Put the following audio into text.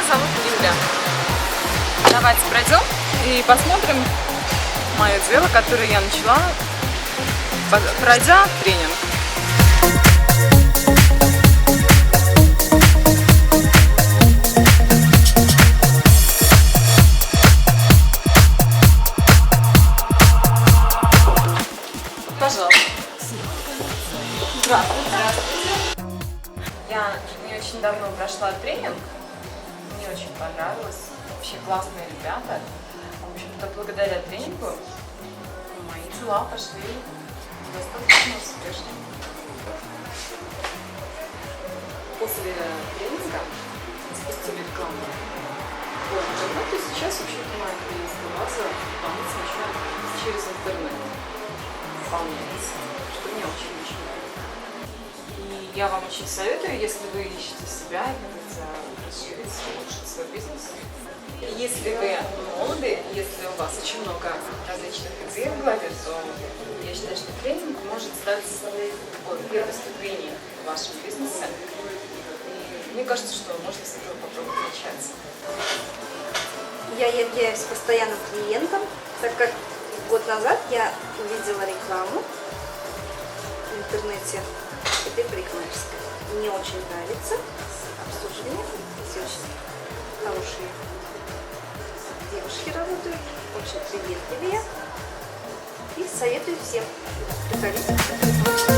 зовут Юля. Давайте пройдем и посмотрим мое дело, которое я начала, пройдя тренинг. Пожалуйста. Здравствуйте. Я не очень давно прошла тренинг. Мне очень понравилось. Вообще классные ребята. В общем-то, благодаря тренингу мои дела пошли достаточно успешно. После тренинга запустили рекламу по интернету. Сейчас, в общем-то, моя клиентская база дополнительно еще через интернет выполняется, что мне очень нравится. И я вам очень советую, если вы ищете себя и хотите расширить, улучшить свой бизнес. Если вы молоды, если у вас очень много различных идей в голове, то я считаю, что тренинг может стать первой ступенью в вашем бизнесе. И мне кажется, что можно с этого попробовать начать. Я являюсь постоянным клиентом, так как год назад я увидела рекламу в интернете этой парикмахерской. Мне очень нравится обслуживание, здесь очень хорошие девушки работают, очень приветливые. И советую всем приходить.